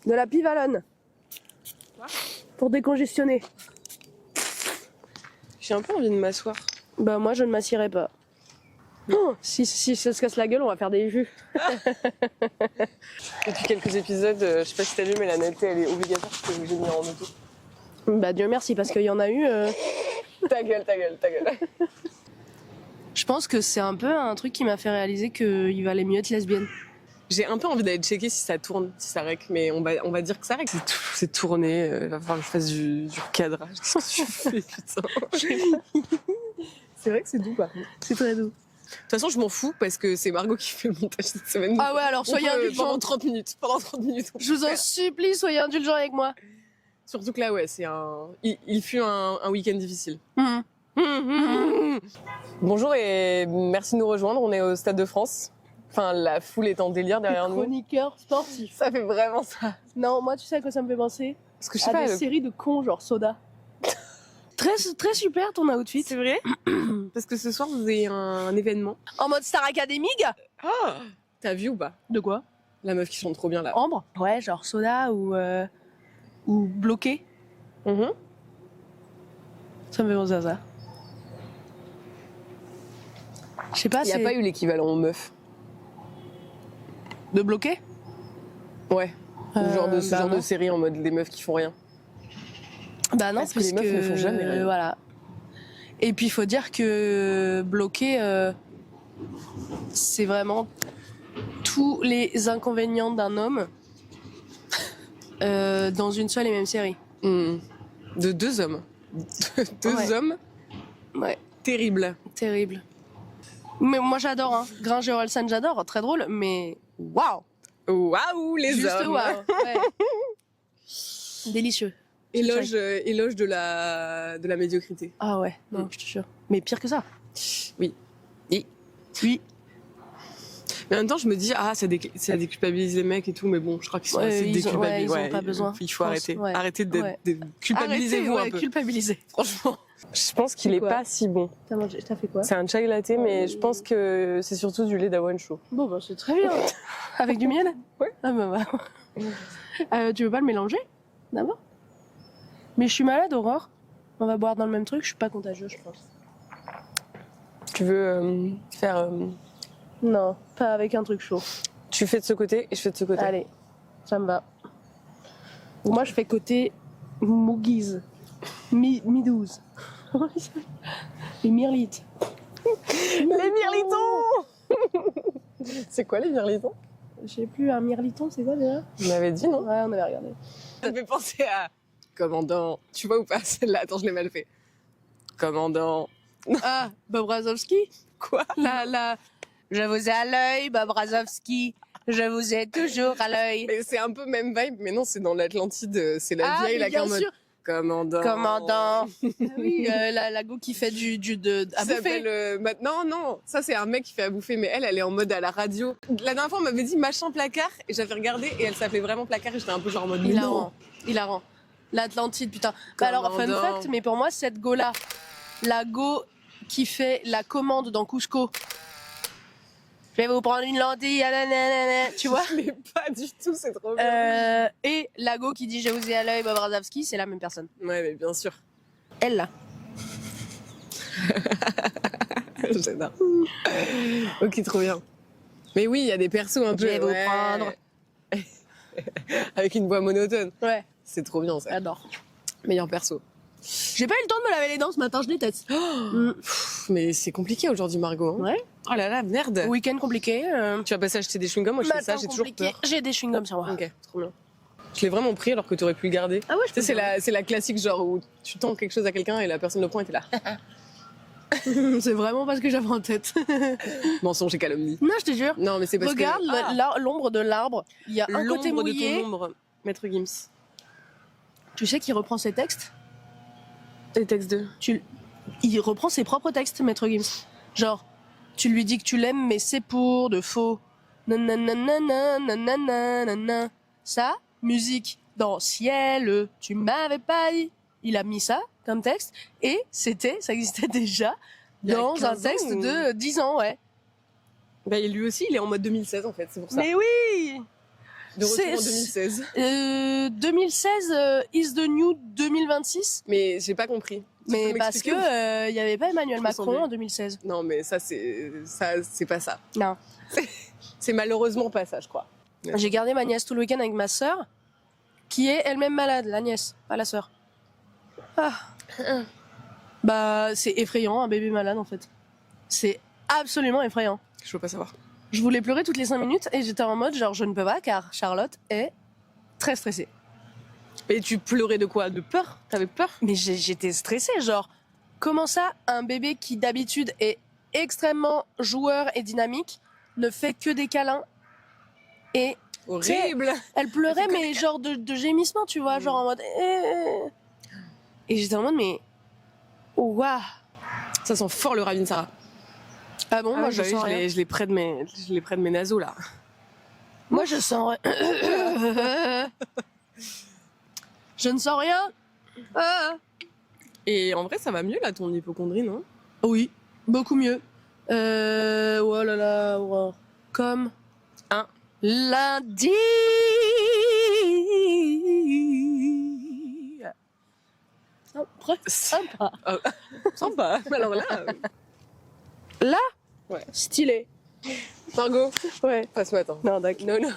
De la Pivalone. Quoi? Pour décongestionner. J'ai un peu envie de m'asseoir. Bah moi je ne m'assierai pas. Oh, si ça se casse la gueule, on va faire des jus. Depuis quelques épisodes, je sais pas si t'as vu, mais la netteté elle est obligatoire parce que je vais venir en auto. Bah Dieu merci parce qu'il y en a eu. Ta gueule. Je pense que c'est un peu un truc qui m'a fait réaliser qu'il valait mieux être lesbienne. J'ai un peu envie d'aller checker si ça tourne, si ça rec, mais on va dire que ça rec. C'est tourné, il va falloir que je fasse du cadrage. Qu'est-ce que tu fais, putain? C'est vrai que c'est doux, par contre. C'est très doux. De toute façon, je m'en fous parce que c'est Margot qui fait le montage cette semaine. Ah ouais, alors soyez indulgents. Pendant 30 minutes. Je vous en supplie, soyez indulgents avec moi. Surtout que là, ouais, il fut un week-end difficile. Bonjour et merci de nous rejoindre. On est au Stade de France. Enfin, la foule est en délire derrière nous. Chroniqueur sportif. Ça fait vraiment ça. Non, moi, tu sais à quoi ça me fait penser? Parce que je sais à pas. des séries de cons, genre Soda. Très super ton outfit. C'est vrai? Parce que ce soir, vous avez un événement. En mode Star Academy, gars. Ah! T'as vu ou pas? De quoi? La meuf qui chante trop bien là. Ambre. Ouais, genre Soda ou Bloqué. Ça me fait penser à ça. Je sais pas, Il n'y a pas eu l'équivalent en meuf. De Bloqué? Ouais. Ce genre non. de série en mode les meufs qui font rien. Bah non, parce que les meufs ne font jamais rien. Voilà. Et puis il faut dire que Bloqué, c'est vraiment tous les inconvénients d'un homme dans une seule et même série. De deux hommes. Deux hommes. Ouais. Terrible. Terrible. Mais moi j'adore, hein. Granger Olsen j'adore, très drôle, mais waouh! Waouh, les Juste hommes! waouh! Ouais. Délicieux. Éloge de la médiocrité. Ah ouais, non, je te jure. Mais pire que ça. Oui. Oui. Mais en même temps, je me dis, ça déculpabilise les mecs et tout, mais bon, je crois qu'ils sont assez déculpabilisés. Ils ont pas besoin. Il faut arrêter. Ouais. Arrêtez de culpabilisez-vous un peu. Culpabiliser. Franchement. Je pense qu'il est pas si bon. T'as fait quoi? C'est un chai latte, mais je pense que c'est surtout du lait d'avoine chaud. Bon, bah c'est très bien. Avec du miel? Ouais. Ah bah. Tu veux pas le mélanger d'abord? Mais je suis malade, Aurore. On va boire dans le même truc, je suis pas contagieuse, je pense. Tu veux faire... Non, pas avec un truc chaud. Tu fais de ce côté et je fais de ce côté. Allez, ça me va. Moi, je fais côté Moogies. Mi-12. Les mirlites. Les mirlitons. C'est quoi les mirlitons? Je sais plus, un mirliton, c'est quoi déjà? On m'avait dit, non? Ouais, on avait regardé. Ça me fait penser à... Commandant. Tu vois ou pas celle-là? Attends, je l'ai mal fait. Commandant. Ah, Bob Razowski? Quoi? Je vous ai à l'œil, Bob Razowski. Je vous ai toujours à l'œil. Mais c'est un peu même vibe, mais non, c'est dans l'Atlantide. C'est la vieille, la qui est en mode... Commandant. Ah oui, la go qui fait à bouffer. Non, ça c'est un mec qui fait à bouffer, mais elle est en mode à la radio. La dernière fois, on m'avait dit machin placard, et j'avais regardé, et elle s'appelait vraiment placard, et j'étais un peu genre en mode Hilarant. L'Atlantide, putain. Bah alors, fun fact, mais pour moi, cette go-là, la go qui fait la commande dans Cusco. Je vais vous prendre une lentille, nanana, tu vois? Je l'ai pas du tout, c'est trop bien. Et la go qui dit je vous ai à l'œil, Bob Razowski, c'est la même personne. Ouais, mais bien sûr. Elle, là. J'adore. Ok, trop bien. Mais oui, il y a des persos un peu... Je vais vous prendre. Avec une voix monotone. Ouais. C'est trop bien, ça. J'adore. Meilleur perso. J'ai pas eu le temps de me laver les dents ce matin, je déteste. Mais c'est compliqué aujourd'hui, Margot. Hein. Ouais. Oh là là, merde. Week-end compliqué. Tu vas passer acheter des chewing-gums? Moi, je fais ça, j'ai toujours peur. J'ai des chewing-gums sur moi. Ok, trop bien. Je l'ai vraiment pris alors que tu aurais pu le garder. Ah ouais, tu sais, c'est la classique genre où tu tends quelque chose à quelqu'un et la personne le prend et t'es là. C'est vraiment pas ce que j'avais en tête. Mensonge et calomnie. Non, je te jure. Non, mais c'est parce Regarde l'ombre de l'arbre. Il y a un côté mouillé. De ton ombre, Maître Gims. Tu sais qu'il reprend ses textes? Les textes de... Il reprend ses propres textes, Maître Gims. Genre, tu lui dis que tu l'aimes, mais c'est pour de faux. Nanana, nanana. Ça, musique dans Ciel, tu m'avais pas dit. Il a mis ça comme texte et ça existait déjà dans un texte de 10 ans, ouais. Bah, lui aussi, il est en mode 2016 en fait, c'est pour ça. Mais oui! De retour C'est- en 2016. 2016 is the new 2026. Mais j'ai pas compris. Tu Mais peux parce que m'expliquer il y avait pas Emmanuel Je me Macron sens en 2016. Non, mais ça, c'est pas ça. Non. C'est malheureusement pas ça, je crois. J'ai gardé ma nièce tout le week-end avec ma sœur, qui est elle-même malade, la nièce, pas la sœur. Ah. Bah, c'est effrayant, un bébé malade en fait. C'est absolument effrayant. Je veux pas savoir. Je voulais pleurer toutes les 5 minutes et j'étais en mode genre je ne peux pas car Charlotte est très stressée. Mais tu pleurais de quoi? De peur? T'avais peur? Mais j'étais stressée, genre comment ça un bébé qui d'habitude est extrêmement joueur et dynamique ne fait que des câlins et Horrible! elle pleurait mais genre de gémissement, tu vois, genre en mode et j'étais en mode mais oh, waouh. Ça sent fort le Ravin Sarah. Ah bon, moi je bah oui, sens rien. je l'ai près de mes naseaux là. Moi je sens je ne sens rien. Ah. Et en vrai, ça va mieux là, ton hypocondrie, non? Oui, beaucoup mieux. Oh là là, wow. Comme un lundi. Sympa. Sympa. Alors là, Là, ouais. stylé. Margot, Ouais. passe-moi attends. Non, d'accord. Non.